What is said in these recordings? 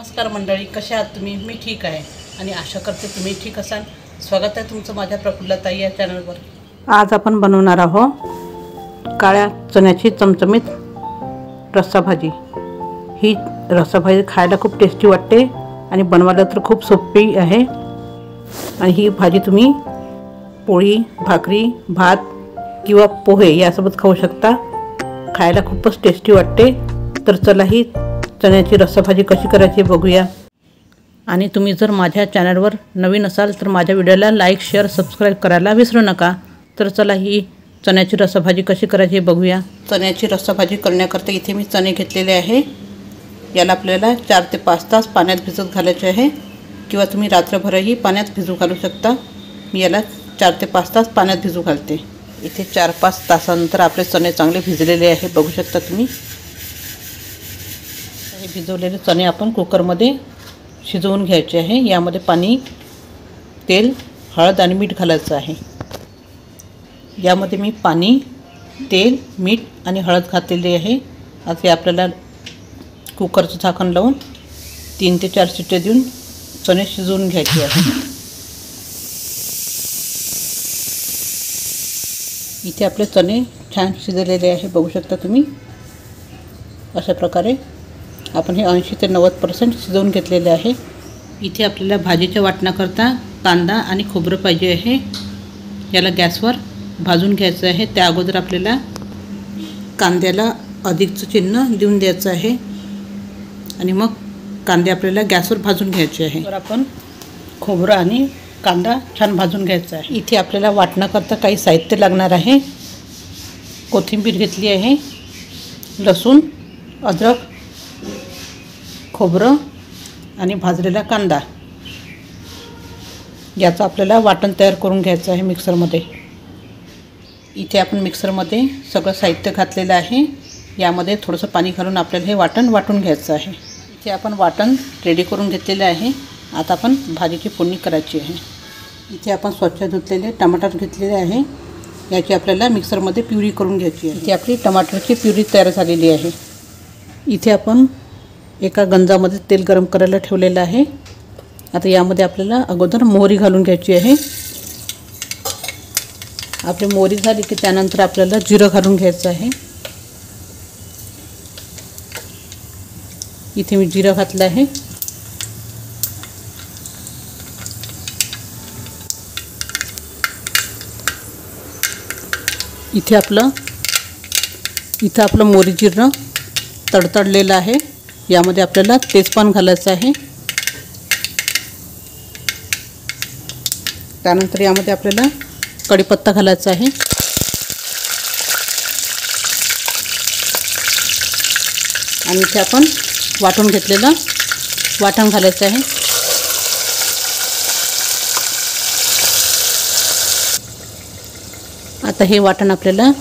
नमस्कार मंडळी, कशा आहात तुम्ही? मी ठीक आहे आणि आशा करते तुम्ही ठीक असाल. स्वागत आहे तुमचं माझ्या प्रफुल्लताई या चॅनलवर. आज आपण बनवणार आहोत काळ्या चण्याची चमचमीत रस्सा भाजी. ही रस्सा भाजी खायला खूप टेस्टी वाटते आणि बनवायला तर खूप सोपी आहे. आणि ही भाजी तुम्ही पोळी, भाकरी, भात किंवा पोहे यासोबत खाऊ शकता. खायला खूपच टेस्टी वाटते. तर चला ही चण्याची रस्सा भाजी कशी करायची बघूया. आणि तुम्ही जर माझ्या चॅनलवर नवीन असाल तर माझ्या व्हिडिओला लाईक, शेअर, सबस्क्राईब करायला विसरू नका. तर चला ही चण्याची रस्सा भाजी कशी करायची बघूया. चण्याची रस्सा भाजी करण्याकरता इथे मी चणे घेतलेले आहे. याला आपल्याला 4 ते 5 तास पाण्यात भिजत घालायचे आहे किंवा तुम्ही रात्रभरही पाण्यात भिजू घालू शकता. मी याला 4 ते 5 तास पाण्यात भिजू घालते. इथे 4-5 तासानंतर आपले चणे चांगले भिजलेले आहे, बघू शकता तुम्ही. हे भिजवलेले चणे आपण कुकरमध्ये शिजवून घ्यायचे आहे. यामध्ये पाणी, तेल, हळद आणि मीठ घालायचं आहे. यामध्ये मी पाणी, तेल, मीठ आणि हळद घातलेली आहे. आता आपल्याला कुकरचं झाकण लावून 3 ते 4 शिट्ट्या देऊन चणे शिजवून घ्यायचे आहे. इथे आपले चणे छान शिजलेले आहे, बघू शकता तुम्ही. अशा प्रकारे आपण हे 80 ते 90% शिजवून घेतलेले आहे. इथे आपल्याला भाजीच्या वाटणाकरता कांदा आणि खोबरं पाहिजे आहे. याला गॅसवर भाजून घ्यायचं आहे. त्या अगोदर आपल्याला कांद्याला अधिकचं चिन्ह देऊन द्यायचं आहे आणि मग कांदे आपल्याला गॅसवर भाजून घ्यायचे आहे. तर आपण खोबरं आणि कांदा छान भाजून घ्यायचा आहे. इथे आपल्याला वाटणाकरता काही साहित्य लागणार आहे. कोथिंबीर घेतली आहे, लसूण, अद्रक, खोबरं आणि भाजलेला कांदा. याचं आपल्याला वाटण तयार करून घ्यायचं आहे मिक्सरमध्ये. इथे आपण मिक्सरमध्ये सगळं साहित्य घातलेलं आहे. यामध्ये थोडंसं पाणी घालून आपल्याला हे वाटण वाटून घ्यायचं आहे. इथे आपण वाटण रेडी करून घेतलेलं आहे. आता आपण भाजीची फोडणी करायची आहे. इथे आपण स्वच्छ धुतलेले टमाटर घेतलेले आहे. याची आपल्याला मिक्सरमध्ये प्युरी करून घ्यायची आहे. इथे आपली टमाटरची प्युरी तयार झालेली आहे. इथे आपण एका गंजामध्ये तेल गरम करायला ठेवलेलं आहे. आता यामध्ये आपल्याला अगोदर मोहरी घालून घ्यायची आहे. आपली मोहरी झाली की त्यानंतर आपल्याला जिरं घालून घ्यायचं आहे. इथे मी जिरं घातलं आहे. इथे आपलं मोहरी जिरं तडतडलेलं आहे. यामध्ये आपल्याला तेजपान घालायचं आहे. त्यानंतर यामध्ये आपल्याला कढीपत्ता घालायचा आहे. आणि इथे आपण वाटून घेतलेलं वाटण घालायचं आहे. आता हे वाटण आपल्याला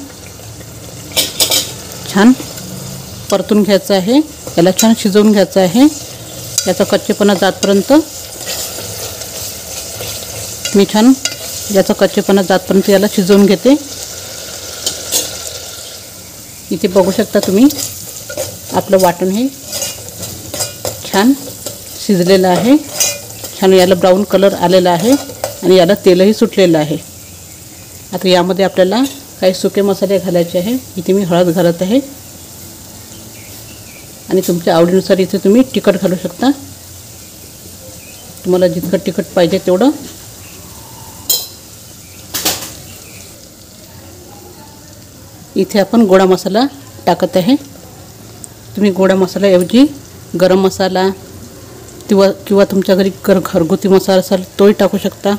छान परतून घ्यायचं आहे. याला छान शिजवून घ्यायचं आहे. याचा कच्चेपणा जातपर्यंत मी छान याला शिजवून घेते. इथे बघू शकता तुम्ही आपलं वाटण हे छान शिजलेलं आहे. छान याला ब्राऊन कलर आलेला आहे आणि याला तेलही सुटलेलं आहे. आता यामध्ये आपल्याला काही सुके मसाले घालायचे आहे. इथे मी हळद घालत आहे आणि तुमच्या आवडीनुसार इथे तुम्ही तिखट घालू शकता. तुम्हाला जितकं तिखट पाहिजे तेवढं. इथे आपण गोडा मसाला टाकत आहे. तुम्ही गोडा मसाल्याऐवजी गरम मसाला किंवा तुमच्या घरी घरगुती मसाला असेल तोही टाकू शकता.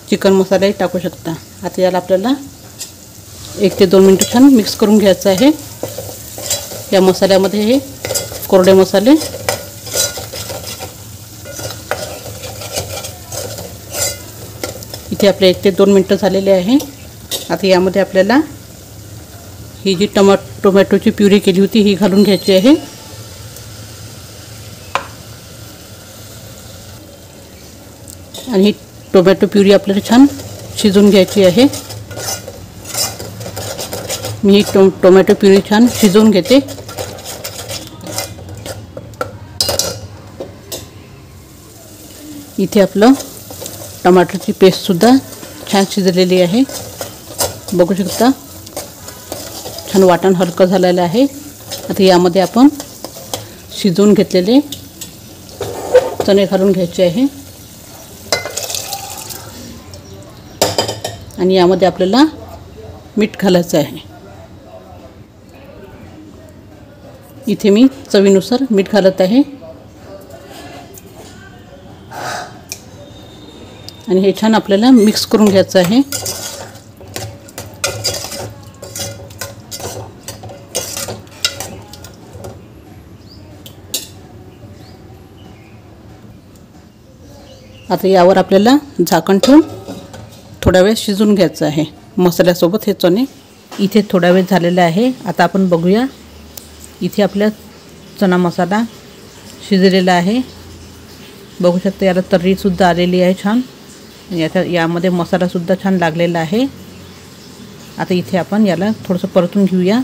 चिकन मसालाही टाकू शकता. आता याला आपल्याला 1 ते 2 मिनटं छान मिक्स करून घ्यायचं आहे. या मसाल्यामध्ये हे कोरडे मसाले, इथे आपले 1 ते 2 मिनटं झालेले आहे. आता यामध्ये आपल्याला ही जी टोमॅटोची प्युरी केली होती ही घालून घ्यायची आहे. आणि ही टोमॅटो प्युरी आपल्याला छान शिजवून घ्यायची आहे. मी टोमॅटो प्युरी छान शिजवून घेते. इथे आपलं टमाटरची पेस्टसुद्धा छान शिजलेली आहे, बघू शकता. छान वाटण हलकं झालेलं आहे. आता यामध्ये आपण शिजवून घेतलेले चणे घालून घ्यायचे आहे आणि यामध्ये आपल्याला मीठ घालायचं आहे. इथे मी चवीनुसार मीठ घालत आहे आणि हे छान आपल्याला मिक्स करून घ्यायचं आहे. आता यावर आपल्याला झाकण ठेवून थोडा वेळ शिजवून घ्यायचं आहे मसाल्यासोबत हे चणे. इथे थोडा वेळ झालेला आहे. आता आपण बघूया. इथे आपला चणा मसाला शिजलेला आहे, बघू शकता. याला तर्रीसुद्धा आलेली आहे छान. यामध्ये मसालासुद्धा छान लागलेला आहे. आता इथे आपण याला थोडंसं परतून घेऊया.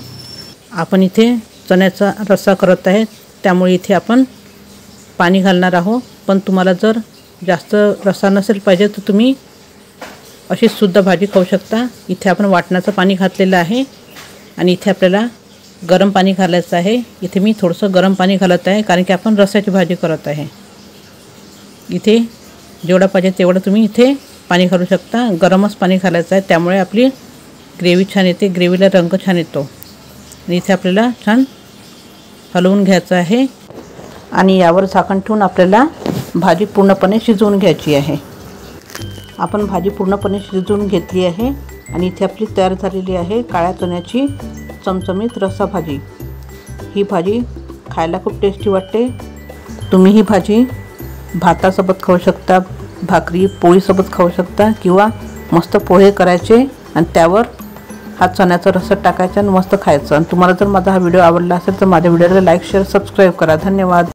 आपण इथे चण्याचा रस्सा करत आहे, त्यामुळे इथे आपण पाणी घालणार आहोत. पण तुम्हाला जर जास्त रस्सा नसेल पाहिजे तर तुम्ही अशीच सुद्धा भाजी खाऊ शकता. इथे आपण वाटणाचं पाणी घातलेलं आहे आणि इथे आपल्याला गरम पाणी घालायचं आहे. इथे मी थोडंसं गरम पाणी घालत आहे, कारण की आपण रस्स्याची भाजी करत आहे. इथे जेवढं पाहिजे तेवढं तुम्ही इथे पाणी घालू शकता. गरमच पाणी घालायचं आहे, त्यामुळे आपली ग्रेव्ही छान येते, ग्रेव्हीला रंग छान येतो. आणि इथे आपल्याला छान हलवून घ्यायचं आहे आणि यावर झाकण ठेवून आपल्याला भाजी पूर्णपणे शिजवून घ्यायची आहे. आपण भाजी पूर्णपणे शिजवून घेतली आहे आणि इथे आपली तयार झालेली आहे काळ्या चण्याची चमचमीत रस्सा भाजी. ही भाजी खायला खूप टेस्टी वाटते. तुम्ही ही भाजी भातासोबत खाऊ शकता, भाकरी पोळीसोबत खाऊ शकता, किंवा मस्त पोहे करायचे आणि त्यावर हा चण्याचा रस्सा टाकायचा आणि मस्त खायचं. आणि तुम्हाला जर माझा हा व्हिडिओ आवडला असेल तर माझ्या व्हिडिओला लाईक, शेअर, सबस्क्राईब करा. धन्यवाद.